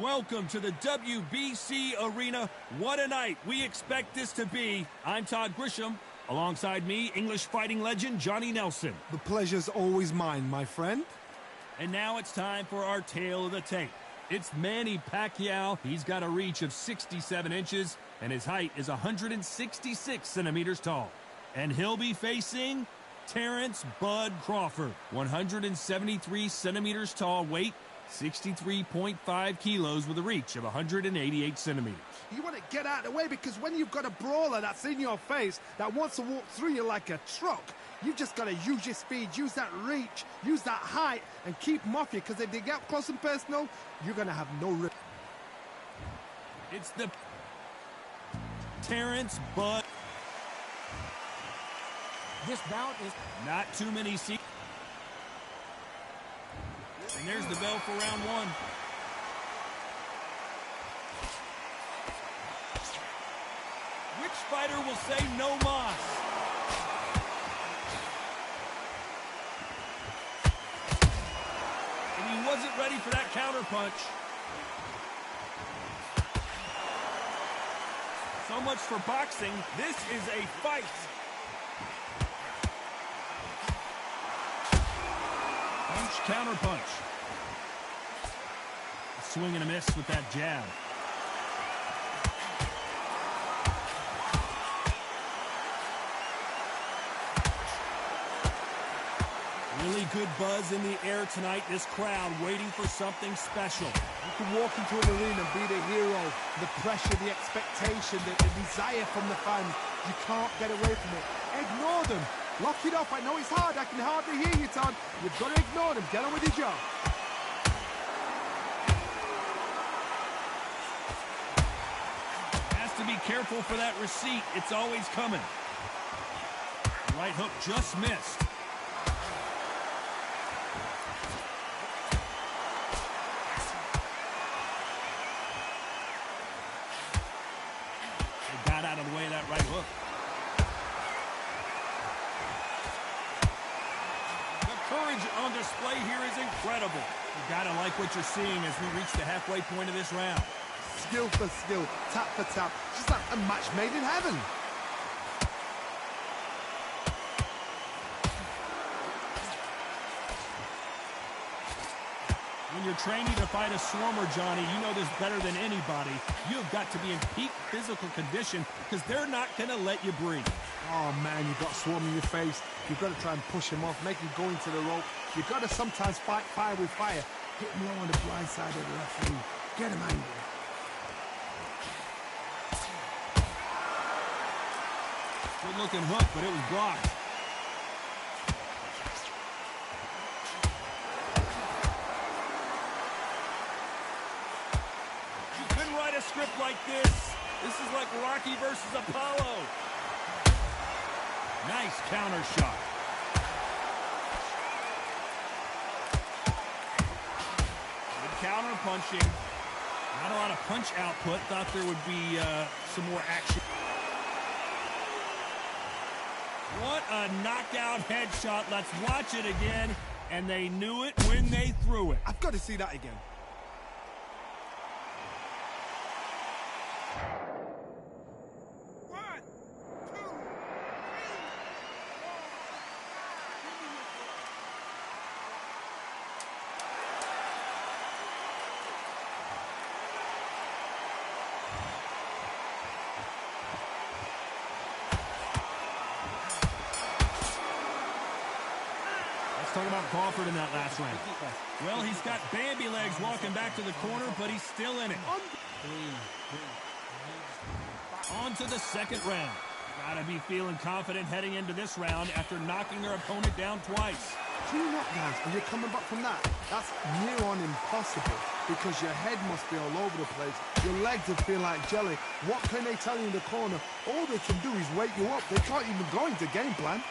Welcome to the WBC Arena. What a night we expect this to be. I'm Todd Grisham. Alongside me, English fighting legend Johnny Nelson. The pleasure's always mine, my friend. And now it's time for our tale of the tape. It's Manny Pacquiao. He's got a reach of 67 inches, and his height is 166 centimeters tall. And he'll be facing Terrence Bud Crawford, 173 centimeters tall, weight 63.5 kilos with a reach of 188 centimeters. You want to get out of the way because when you've got a brawler that's in your face that wants to walk through you like a truck, you've just got to use your speed, use that reach, use that height, and keep them off you, because if they get up close and personal, you're going to have no risk. It's the Terrence Bud. This bout is not too many seats. And there's the bell for round one. Which fighter will say no mas? And he wasn't ready for that counter punch. So much for boxing. This is a fight. Punch, counter punch. A swing and a miss with that jab. Really good buzz in the air tonight. This crowd waiting for something special. You can walk into an arena and be the hero. The pressure, the expectation, the desire from the fans. You can't get away from it. Ignore them. Lock it off. I know it's hard. I can hardly hear you, Todd. You've got to ignore them. Get on with your job. Has to be careful for that receipt. It's always coming. Right hook just missed. They got out of the way of that right hook. Courage on display here is incredible. You gotta like what you're seeing as we reach the halfway point of this round. Skill for skill, tap for tap, just like a match made in heaven. When you're training to fight a swarmer, Johnny, you know this better than anybody. You've got to be in peak physical condition because they're not gonna let you breathe. Oh man, you've got swarm in your face. You've got to try and push him off, make him go into the rope. You've got to sometimes fight fire with fire. Hit him low on the blind side of the referee. Get him angry. Good looking hook, but it was blocked. You couldn't write a script like this. This is like Rocky versus Apollo. Nice counter shot. Good counter punching. Not a lot of punch output. Thought there would be some more action. What a knockout headshot. Let's watch it again. And they knew it when they threw it. I've got to see that again. Talk about Crawford in that last round. Well, he's got Bambi legs walking back to the corner, but he's still in it. On to the second round. Gotta be feeling confident heading into this round after knocking their opponent down twice. 2 knockdowns and you're coming back from that. That's near on impossible because your head must be all over the place. Your legs will feel like jelly. What can they tell you in the corner? All they can do is wake you up. They can't even go into game plan.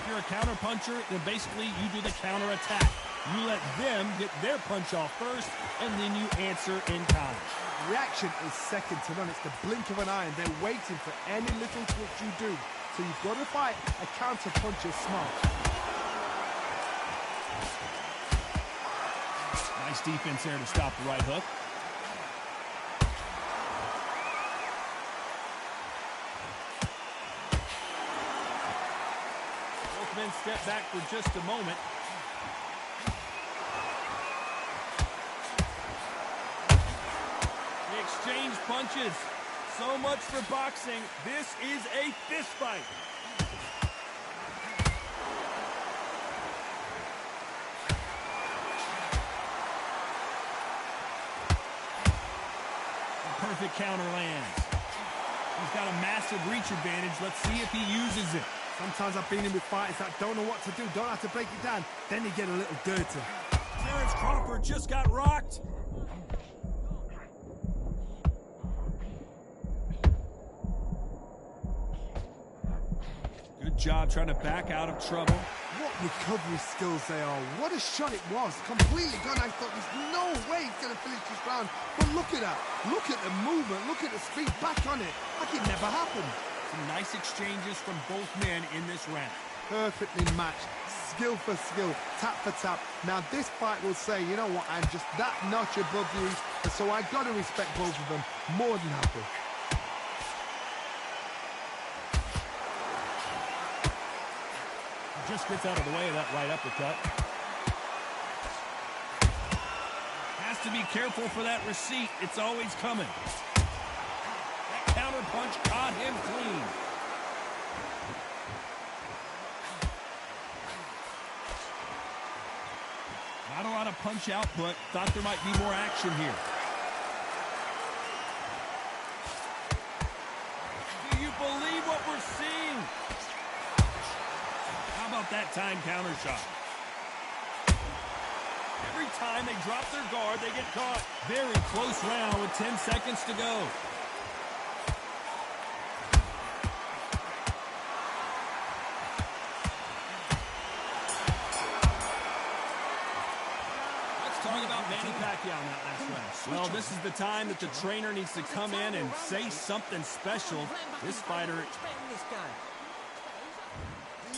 You're a counter puncher, then basically you do the counter attack. You let them get their punch off first, and then you answer in kind. Reaction is second to none. It's the blink of an eye, and they're waiting for any little twitch you do So you've got to fight a counter puncher smart. Nice defense there to stop the right hook. Both men step back for just a moment. They exchange punches. So much for boxing. This is a fist fight. Perfect counter lands. He's got a massive reach advantage. Let's see if he uses it. Sometimes I've been in with fighters that don't know what to do, don't have to break it down. Then you get a little dirty. Terrence Crawford just got rocked. Good job trying to back out of trouble. What recovery skills they are. What a shot it was. Completely gone. I thought there's no way he's going to finish this round. But look at that. Look at the movement. Look at the speed. Back on it. Like it never happened. Some nice exchanges from both men in this round. Perfectly matched. Skill for skill. Tap for tap. Now this fight will say, you know what, I'm just that notch above you. So I got to respect both of them. More than happy. Just gets out of the way of that right uppercut. Has to be careful for that receipt. It's always coming. That counter punch caught him clean. Not a lot of punch output. Thought there might be more action here. Do you believe what we're seeing? How about that time counter shot? Every time they drop their guard, they get caught. Very close round with 10 seconds to go. Let's talk about Manny Pacquiao in that last round. Well, this is the time that the trainer needs to come in and say something special. This fighter...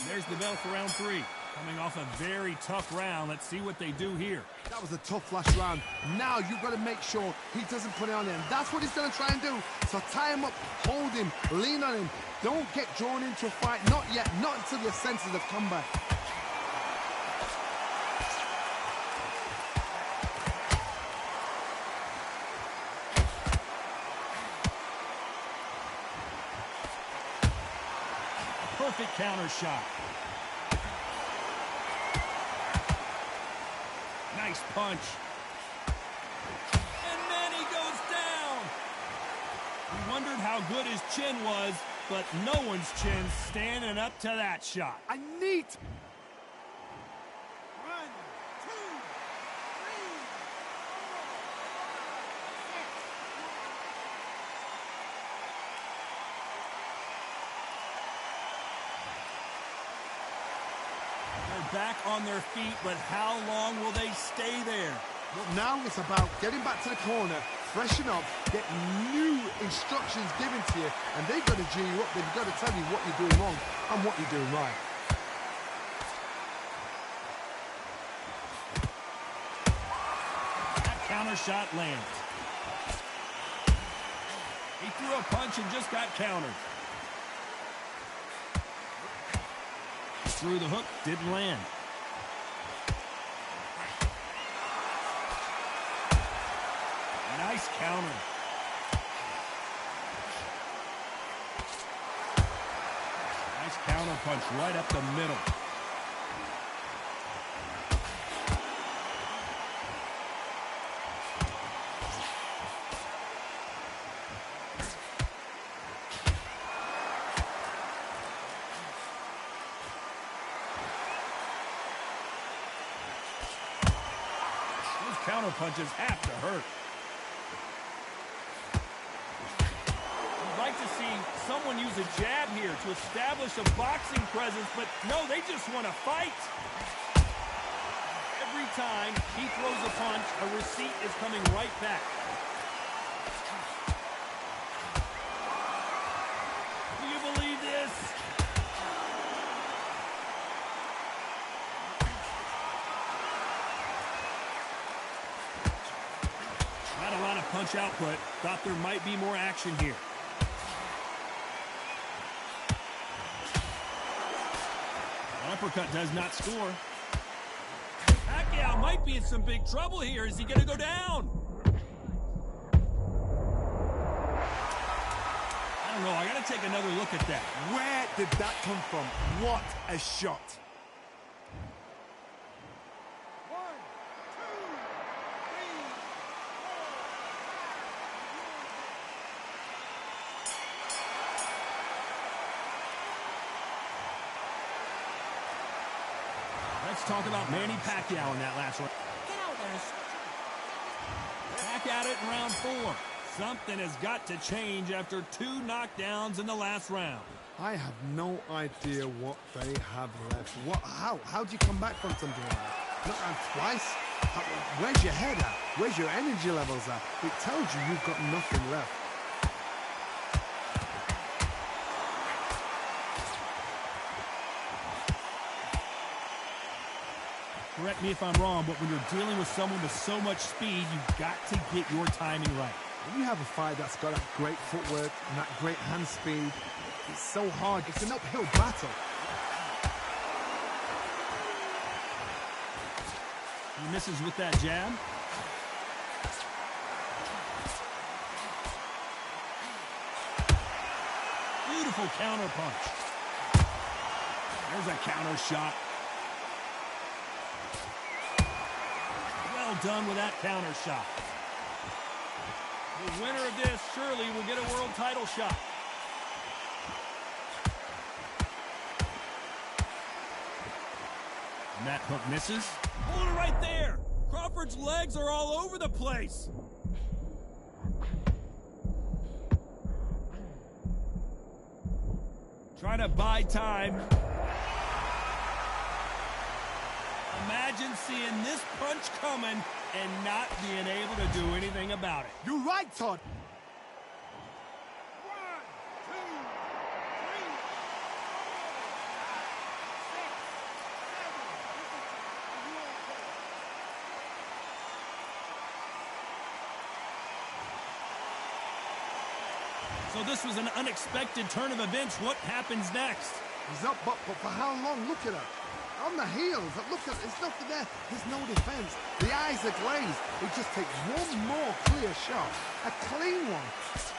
There's the bell for round 3. Coming off a very tough round. Let's see what they do here. That was a tough last round. Now you've got to make sure he doesn't put it on him. That's what he's going to try and do. So tie him up, hold him, lean on him. Don't get drawn into a fight. Not yet. Not until your senses have come back. Perfect counter shot. Nice punch. And then he goes down. We wondered how good his chin was, but no one's chin's standing up to that shot. I need... Back on their feet, but how long will they stay there? Well, now it's about getting back to the corner, freshen up, get new instructions given to you, and they've got to G you up. They've got to tell you what you're doing wrong and what you're doing right. That counter shot lands. He threw a punch and just got countered. Threw the hook, didn't land. Nice counter. Nice counter punch right up the middle. Counter punches have to hurt. You'd like to see someone use a jab here to establish a boxing presence, but no, they just want to fight. Every time he throws a punch, a receipt is coming right back. Do you believe this? punch output. Thought there might be more action here. Uppercut does not score. Pacquiao might be in some big trouble here. Is he going to go down? I don't know. I got to take another look at that. Where did that come from? What a shot. Let's talk about Manny Pacquiao in that last round. Back at it in round 4. Something has got to change after 2 knockdowns in the last round. I have no idea what they have left. How do you come back from something like that? Knock out twice? Where's your head at? Where's your energy levels at? It tells you you've got nothing left. Correct me if I'm wrong, but when you're dealing with someone with so much speed, you've got to get your timing right. When you have a fight that's got that great footwork and that great hand speed, it's so hard. It's an uphill battle. He misses with that jab. Beautiful counter punch. There's a counter shot. Well done with that counter shot. The winner of this surely will get a world title shot. And that hook misses. Hold it right there. Crawford's legs are all over the place. Trying to buy time. Imagine seeing this punch coming and not being able to do anything about it. You're right, Todd. 1, 2, 3, 4, 5, 6, 7. So this was an unexpected turn of events. What happens next? He's up, but for how long? Look at her. On the heels. Look at, there's nothing there. There's no defense. The eyes are glazed. It just takes one more clear shot. A clean one.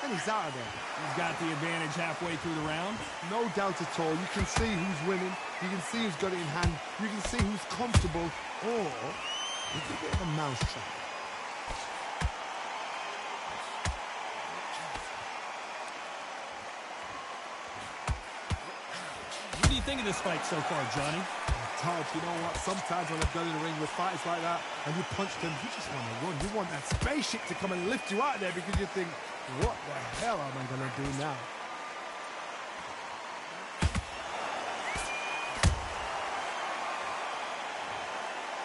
And he's out of there. He's got the advantage halfway through the round. No doubt at all. You can see who's winning. You can see who's got it in hand. You can see who's comfortable. Or it's a bit of a mousetrap. What do you think of this fight so far, Johnny? Todd, you know what? Sometimes when I've done in the ring with fighters like that, and you punch them, you just want to run. You want that spaceship to come and lift you out of there because you think, what the hell am I going to do now?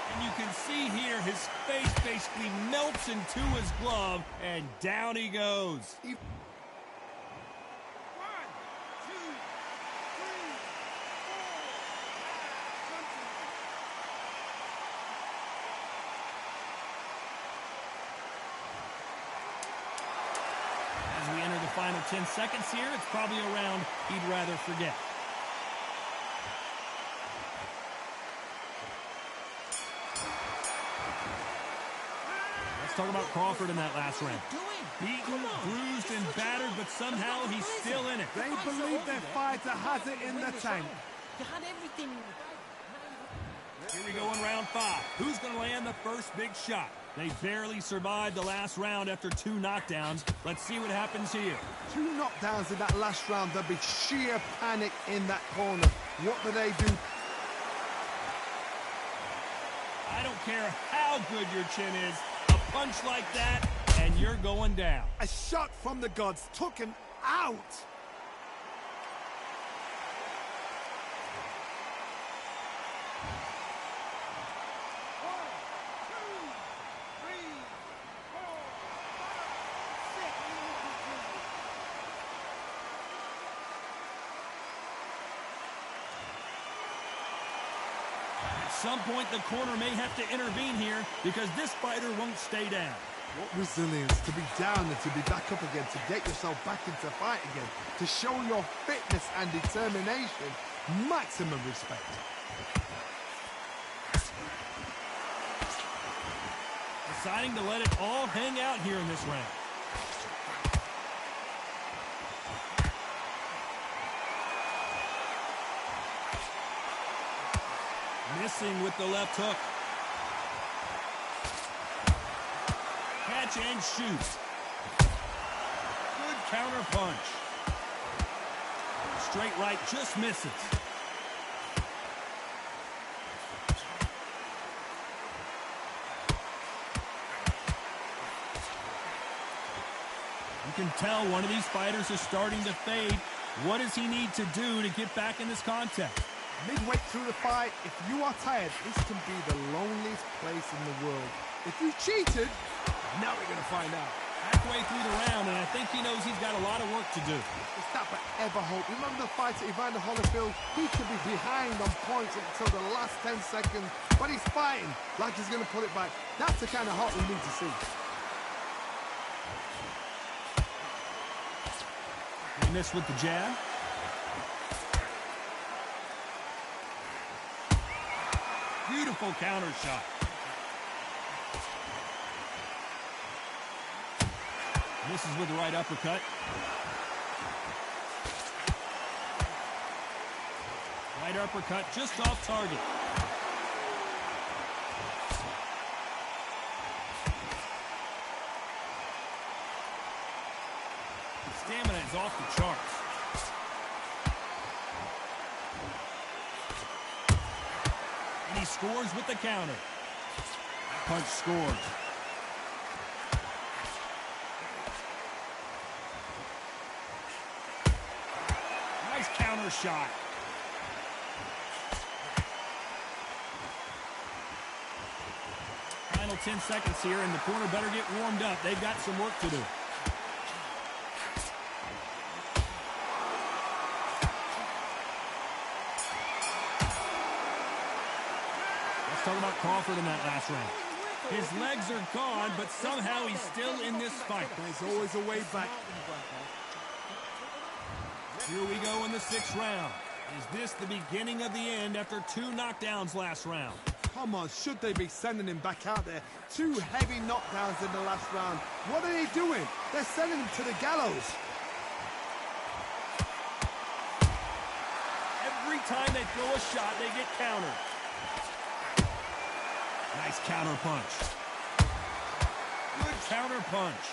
And you can see here his face basically melts into his glove, and down he goes. As we enter the final 10 seconds here, it's probably a round he'd rather forget. Let's talk about Crawford in that last round. Beaten, bruised, and battered, but somehow he's still in it. They believe their fighter has it in the tank. You had everything. Here we go in round 5. Who's going to land the first big shot? They barely survived the last round after 2 knockdowns. Let's see what happens here. 2 knockdowns in that last round. There'll be sheer panic in that corner. What do they do? I don't care how good your chin is. A punch like that, and you're going down. A shot from the gods took him out. At some point, the corner may have to intervene here because this fighter won't stay down. What resilience to be down and to be back up again, to get yourself back into fight again, to show your fitness and determination. Maximum respect. Deciding to let it all hang out here in this round. Missing with the left hook. Catch and shoot. Good counter punch. Straight right just misses. You can tell one of these fighters is starting to fade. What does he need to do to get back in this contest? Midway through the fight, if you are tired, this can be the loneliest place in the world. If you cheated, now we're going to find out. Halfway through the round, and I think he knows he's got a lot of work to do. It's that but ever hope. Remember the fight at Evander Holyfield? He could be behind on points until the last 10 seconds, but he's fighting like he's going to put it back. That's the kind of heart we need to see. He missed with the jab. Beautiful counter shot. Misses with the right uppercut. Right uppercut just off target. Stamina is off the charts. And he scores with the counter. Punch scores. Nice counter shot. Final 10 seconds here, and the corner better get warmed up. They've got some work to do. Talk about Crawford in that last round. His legs are gone, but somehow he's still in this fight. There's always a way back. Here we go in the 6th round. Is this the beginning of the end after 2 knockdowns last round? Come on, should they be sending him back out there? 2 heavy knockdowns in the last round. What are they doing? They're sending him to the gallows. Every time they throw a shot, they get countered. Nice counter punch. Good counter punch.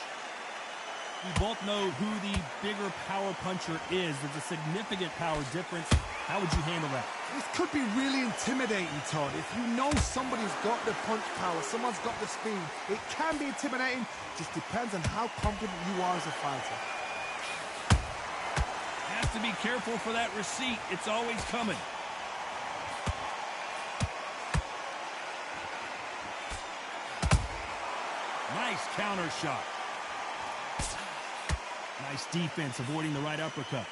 We both know who the bigger power puncher is. There's a significant power difference. How would you handle that? This could be really intimidating, Todd. If you know somebody's got the punch power, someone's got the speed, it can be intimidating. Just depends on how confident you are as a fighter. Has to be careful for that receipt. It's always coming. Nice counter shot. Nice defense, avoiding the right uppercut.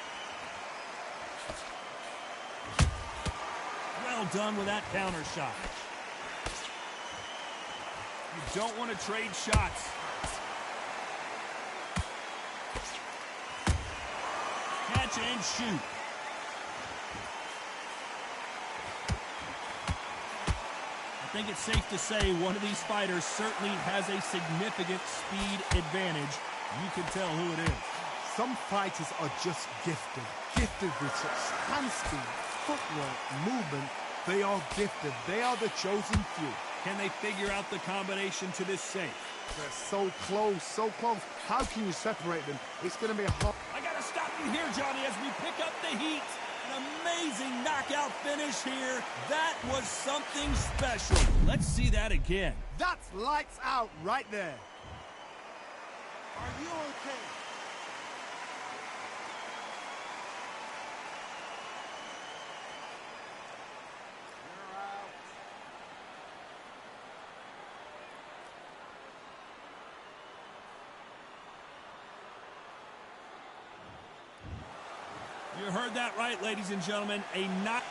Well done with that counter shot. You don't want to trade shots. Catch and shoot. I think it's safe to say one of these fighters certainly has a significant speed advantage. You can tell who it is. Some fighters are just gifted. Gifted with such hand speed, footwork, movement. They are gifted. They are the chosen few. Can they figure out the combination to this safe? They're so close, so close. How can you separate them? It's going to be a hard... I got to stop you here, Johnny, as we pick up the heat. An amazing knockout finish here. That was something special. Let's see that again. That's lights out right there. Are you okay? You're out. You heard that right, ladies and gentlemen. A knock.